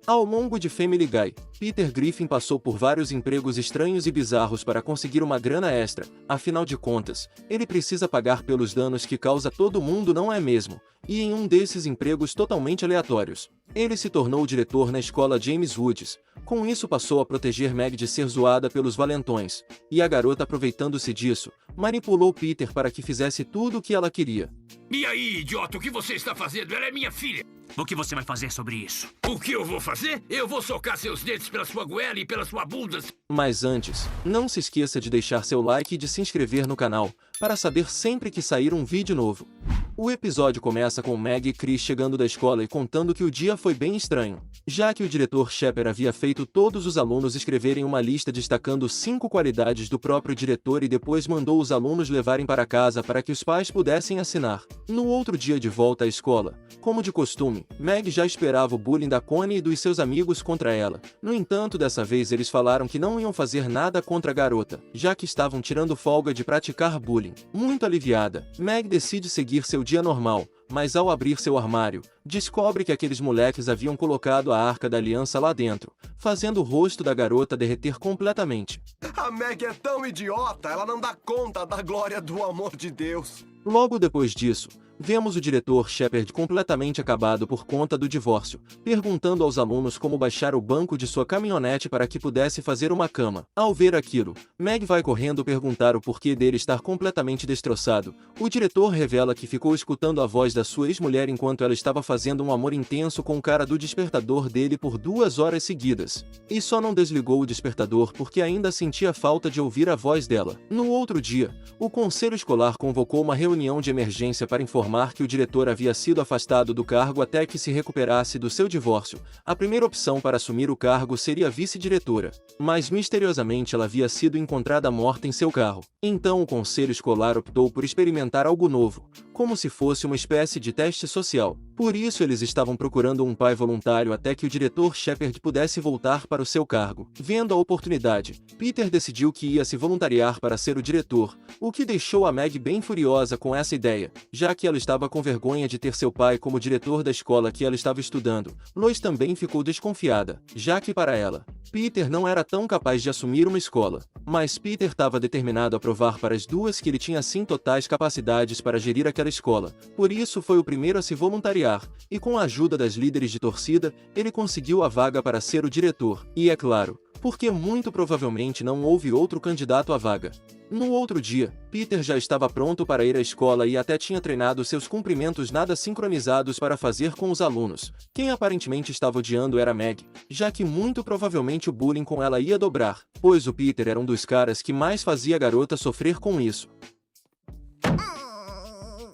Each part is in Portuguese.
Ao longo de Family Guy, Peter Griffin passou por vários empregos estranhos e bizarros para conseguir uma grana extra, afinal de contas, ele precisa pagar pelos danos que causa todo mundo, não é mesmo? E em um desses empregos totalmente aleatórios, ele se tornou diretor na escola James Woods. Com isso passou a proteger Meg de ser zoada pelos valentões, e a garota, aproveitando-se disso, manipulou Peter para que fizesse tudo o que ela queria. E aí, idiota, o que você está fazendo? Ela é minha filha. O que você vai fazer sobre isso? O que eu vou fazer? Eu vou socar seus dentes pela sua goela e pela sua bunda. Mas antes, não se esqueça de deixar seu like e de se inscrever no canal, para saber sempre que sair um vídeo novo. O episódio começa com Meg e Chris chegando da escola e contando que o dia foi bem estranho, já que o diretor Shepard havia feito todos os alunos escreverem uma lista destacando 5 qualidades do próprio diretor e depois mandou os alunos levarem para casa para que os pais pudessem assinar. No outro dia de volta à escola, como de costume, Meg já esperava o bullying da Connie e dos seus amigos contra ela. No entanto, dessa vez eles falaram que não iam fazer nada contra a garota, já que estavam tirando folga de praticar bullying. Muito aliviada, Meg decide seguir seu dia normal, mas ao abrir seu armário, descobre que aqueles moleques haviam colocado a Arca da Aliança lá dentro, fazendo o rosto da garota derreter completamente. A Meg é tão idiota, ela não dá conta da glória do amor de Deus. Logo depois disso, vemos o diretor Shepard completamente acabado por conta do divórcio, perguntando aos alunos como baixar o banco de sua caminhonete para que pudesse fazer uma cama. Ao ver aquilo, Meg vai correndo perguntar o porquê dele estar completamente destroçado. O diretor revela que ficou escutando a voz da sua ex-mulher enquanto ela estava fazendo um amor intenso com o cara do despertador dele por 2 horas seguidas. E só não desligou o despertador porque ainda sentia falta de ouvir a voz dela. No outro dia, o conselho escolar convocou uma reunião de emergência para informar que o diretor havia sido afastado do cargo até que se recuperasse do seu divórcio. A primeira opção para assumir o cargo seria a vice-diretora, mas misteriosamente ela havia sido encontrada morta em seu carro. Então o conselho escolar optou por experimentar algo novo, como se fosse uma espécie de teste social. Por isso eles estavam procurando um pai voluntário até que o diretor Shepard pudesse voltar para o seu cargo. Vendo a oportunidade, Peter decidiu que ia se voluntariar para ser o diretor, o que deixou a Meg bem furiosa com essa ideia, já que ela estava com vergonha de ter seu pai como diretor da escola que ela estava estudando. Lois também ficou desconfiada, já que para ela, Peter não era tão capaz de assumir uma escola. Mas Peter estava determinado a provar para as duas que ele tinha sim totais capacidades para gerir aquela escola. Por isso foi o primeiro a se voluntariar, e com a ajuda das líderes de torcida, ele conseguiu a vaga para ser o diretor. E é claro, porque muito provavelmente não houve outro candidato à vaga. No outro dia, Peter já estava pronto para ir à escola e até tinha treinado seus cumprimentos nada sincronizados para fazer com os alunos. Quem aparentemente estava odiando era Meg, já que muito provavelmente o bullying com ela ia dobrar, pois o Peter era um dos caras que mais fazia a garota sofrer com isso.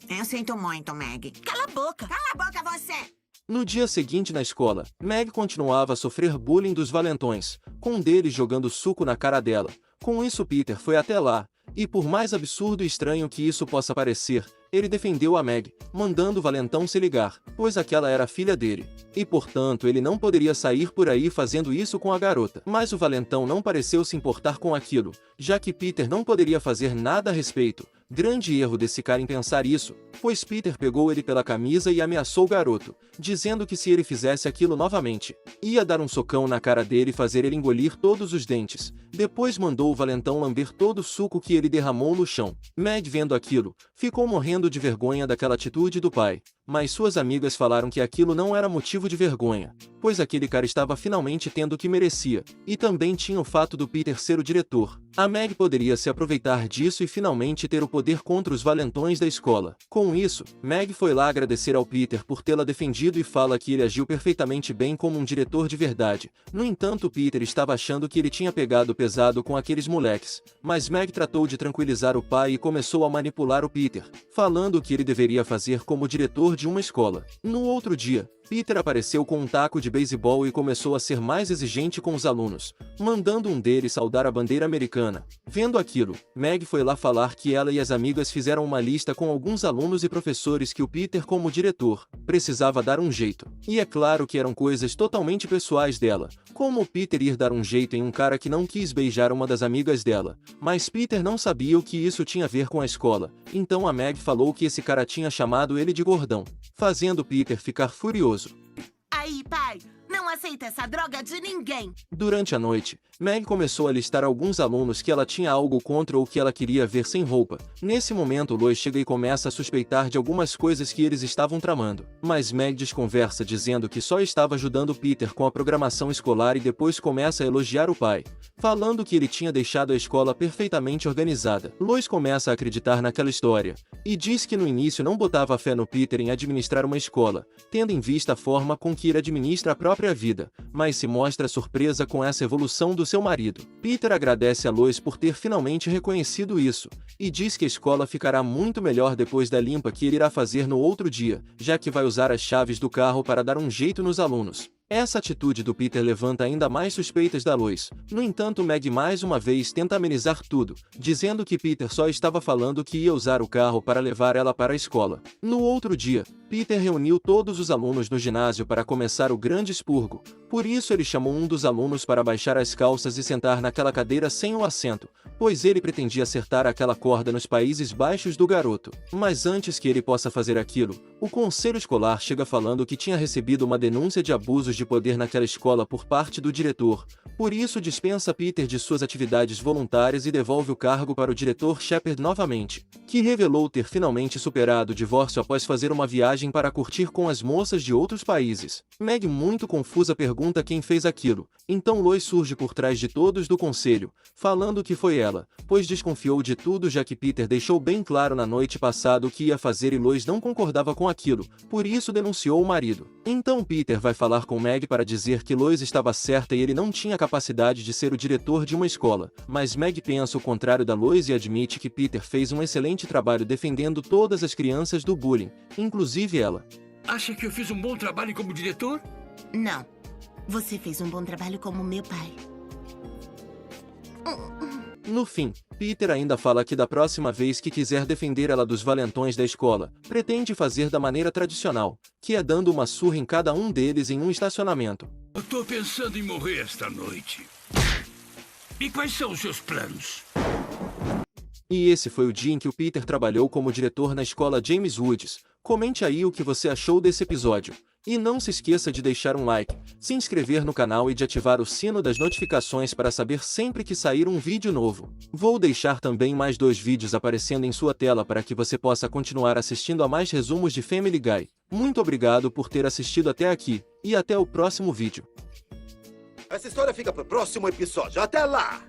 Eu sinto muito, Meg. Cala a boca! Cala a boca, você! No dia seguinte na escola, Meg continuava a sofrer bullying dos valentões, com um deles jogando suco na cara dela. Com isso Peter foi até lá, e por mais absurdo e estranho que isso possa parecer, ele defendeu a Meg, mandando o valentão se ligar, pois aquela era a filha dele, e portanto ele não poderia sair por aí fazendo isso com a garota. Mas o valentão não pareceu se importar com aquilo, já que Peter não poderia fazer nada a respeito. Grande erro desse cara em pensar isso, pois Peter pegou ele pela camisa e ameaçou o garoto, dizendo que se ele fizesse aquilo novamente, ia dar um socão na cara dele e fazer ele engolir todos os dentes. Depois mandou o valentão lamber todo o suco que ele derramou no chão. Meg, vendo aquilo, ficou morrendo de vergonha daquela atitude do pai, mas suas amigas falaram que aquilo não era motivo de vergonha, pois aquele cara estava finalmente tendo o que merecia, e também tinha o fato do Peter ser o diretor. A Meg poderia se aproveitar disso e finalmente ter o poder contra os valentões da escola. Com isso, Meg foi lá agradecer ao Peter por tê-la defendido e fala que ele agiu perfeitamente bem como um diretor de verdade. No entanto, Peter estava achando que ele tinha pegado pesado com aqueles moleques, mas Meg tratou de tranquilizar o pai e começou a manipular o Peter, falando que ele deveria fazer como diretor de uma escola. No outro dia, Peter apareceu com um taco de beisebol e começou a ser mais exigente com os alunos, mandando um deles saudar a bandeira americana. Vendo aquilo, Meg foi lá falar que ela e as amigas fizeram uma lista com alguns alunos e professores que o Peter, como diretor, precisava dar um jeito. E é claro que eram coisas totalmente pessoais dela, como o Peter ir dar um jeito em um cara que não quis beijar uma das amigas dela. Mas Peter não sabia o que isso tinha a ver com a escola, então a Meg falou que esse cara tinha chamado ele de gordão, fazendo Peter ficar furioso. Aí, pai, não aceita essa droga de ninguém. Durante a noite, Meg começou a listar alguns alunos que ela tinha algo contra ou que ela queria ver sem roupa. Nesse momento, Lois chega e começa a suspeitar de algumas coisas que eles estavam tramando. Mas Meg desconversa dizendo que só estava ajudando Peter com a programação escolar e depois começa a elogiar o pai, falando que ele tinha deixado a escola perfeitamente organizada. Lois começa a acreditar naquela história e diz que no início não botava fé no Peter em administrar uma escola, tendo em vista a forma com que ele administra a própria vida, mas se mostra surpresa com essa evolução do seu marido. Peter agradece a Lois por ter finalmente reconhecido isso, e diz que a escola ficará muito melhor depois da limpa que ele irá fazer no outro dia, já que vai usar as chaves do carro para dar um jeito nos alunos. Essa atitude do Peter levanta ainda mais suspeitas da Lois. No entanto, Meg mais uma vez tenta amenizar tudo, dizendo que Peter só estava falando que ia usar o carro para levar ela para a escola. No outro dia, Peter reuniu todos os alunos no ginásio para começar o grande expurgo. Por isso ele chamou um dos alunos para baixar as calças e sentar naquela cadeira sem o assento, pois ele pretendia acertar aquela corda nos Países Baixos do garoto. Mas antes que ele possa fazer aquilo, o conselho escolar chega falando que tinha recebido uma denúncia de abusos de poder naquela escola por parte do diretor. Por isso dispensa Peter de suas atividades voluntárias e devolve o cargo para o diretor Shepard novamente, que revelou ter finalmente superado o divórcio após fazer uma viagem para curtir com as moças de outros países. Meg, muito confusa, pergunta quem fez aquilo. Então Lois surge por trás de todos do conselho, falando que foi ela, pois desconfiou de tudo já que Peter deixou bem claro na noite passada o que ia fazer e Lois não concordava com aquilo, por isso denunciou o marido. Então Peter vai falar com Meg para dizer que Lois estava certa e ele não tinha capacidade de ser o diretor de uma escola, mas Meg pensa o contrário da Lois e admite que Peter fez um excelente trabalho defendendo todas as crianças do bullying, inclusive ela. Acha que eu fiz um bom trabalho como diretor? Não. Você fez um bom trabalho como meu pai. No fim, Peter ainda fala que da próxima vez que quiser defender ela dos valentões da escola, pretende fazer da maneira tradicional, que é dando uma surra em cada um deles em um estacionamento. Eu tô pensando em morrer esta noite. E quais são os seus planos? E esse foi o dia em que o Peter trabalhou como diretor na escola James Woods. Comente aí o que você achou desse episódio. E não se esqueça de deixar um like, se inscrever no canal e de ativar o sino das notificações para saber sempre que sair um vídeo novo. Vou deixar também mais 2 vídeos aparecendo em sua tela para que você possa continuar assistindo a mais resumos de Family Guy. Muito obrigado por ter assistido até aqui, e até o próximo vídeo. Essa história fica pro próximo episódio. Até lá!